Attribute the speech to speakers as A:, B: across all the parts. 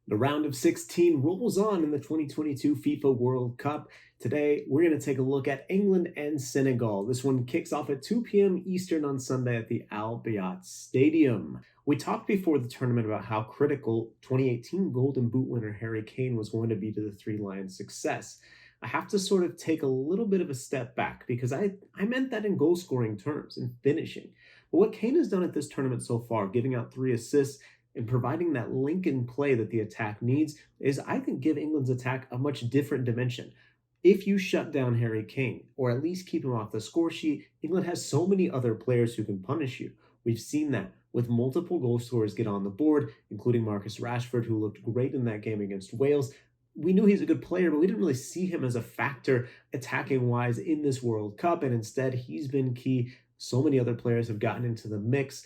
A: The round of 16 rolls on in the 2022 FIFA World Cup. Today, we're going to take a look at England and Senegal. This one kicks off at 2 p.m. Eastern on Sunday at the Al Bayat Stadium. We talked before the tournament about how critical 2018 Golden Boot winner Harry Kane was going to be to the Three Lions' success. I have to sort of take a little bit of a step back because I meant that in goal scoring terms, in finishing. But what Kane has done at this tournament so far, giving out 3 assists, and providing that link and play that the attack needs is, I think, give England's attack a much different dimension. If you shut down Harry Kane, or at least keep him off the score sheet, England has so many other players who can punish you. We've seen that with multiple goal scorers get on the board, including Marcus Rashford, who looked great in that game against Wales. We knew he's a good player, but we didn't really see him as a factor attacking wise in this World Cup, and instead he's been key. So many other players have gotten into the mix.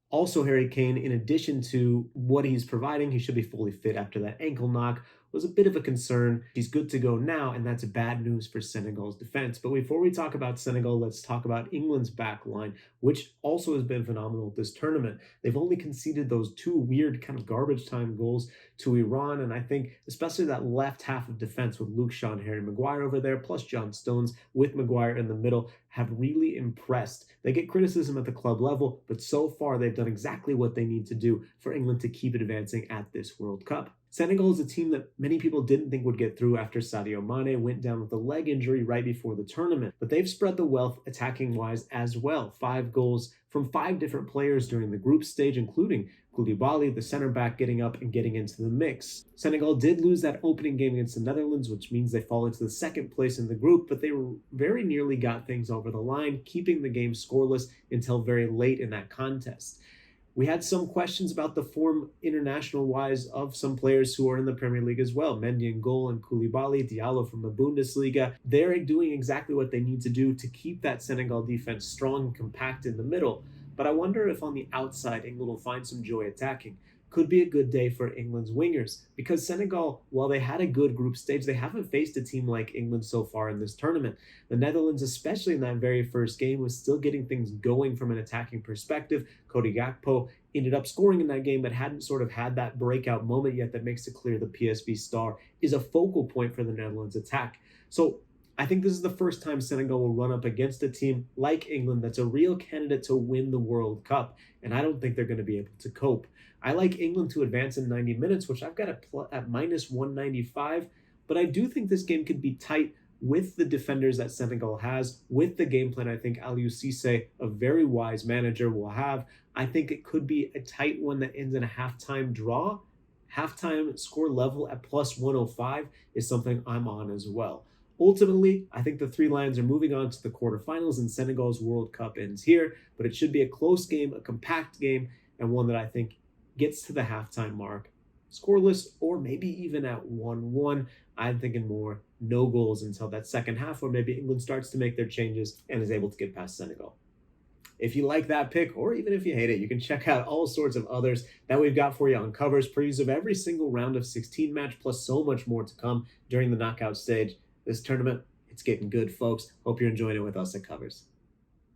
A: Also, Harry Kane, in addition to what he's providing, he should be fully fit after that ankle knock, was a bit of a concern. He's good to go now, and that's bad news for Senegal's defense. But before we talk about Senegal, let's talk about England's back line, which also has been phenomenal this tournament. They've only conceded those two weird kind of garbage time goals to Iran, and I think especially that left half of defense with Luke Shaw and Harry Maguire over there, plus John Stones with Maguire in the middle, have really impressed. They get criticism at the club level, but so far they've done exactly what they need to do for England to keep advancing at this World Cup. Senegal is a team that many people didn't think would get through after Sadio Mane went down with a leg injury right before the tournament, but they've spread the wealth attacking-wise as well. 5 goals from 5 different players during the group stage, including Koulibaly, the center back, getting up and getting into the mix. Senegal did lose that opening game against the Netherlands, which means they fall into the second place in the group, but they very nearly got things over the line, keeping the game scoreless until very late in that contest. We had some questions about the form international-wise of some players who are in the Premier League as well. Mendy in goal and Koulibaly, Diallo from the Bundesliga. They're doing exactly what they need to do to keep that Senegal defense strong and compact in the middle. But I wonder if on the outside, England will find some joy attacking. Could be a good day for England's wingers, because Senegal, while they had a good group stage, they haven't faced a team like England so far in this tournament. The Netherlands, especially in that very first game, was still getting things going from an attacking perspective. Cody Gakpo ended up scoring in that game, but hadn't sort of had that breakout moment yet that makes it clear the PSV star is a focal point for the Netherlands attack. So I think this is the first time Senegal will run up against a team like England that's a real candidate to win the World Cup, and I don't think they're going to be able to cope. I like England to advance in 90 minutes, which I've got at minus 195, but I do think this game could be tight with the defenders that Senegal has, with the game plan I think Aliou Cisse, a very wise manager, will have. I think it could be a tight one that ends in a halftime draw. Halftime score level at plus 105 is something I'm on as well. Ultimately, I think the Three Lions are moving on to the quarterfinals and Senegal's World Cup ends here, but it should be a close game, a compact game, and one that I think gets to the halftime mark scoreless or maybe even at 1-1. I'm thinking more no goals until that second half, or maybe England starts to make their changes and is able to get past Senegal. If you like that pick, or even if you hate it, you can check out all sorts of others that we've got for you on covers, previews of every single round of 16 match, plus so much more to come during the knockout stage. This tournament, it's getting good, folks. Hope you're enjoying it with us at Covers.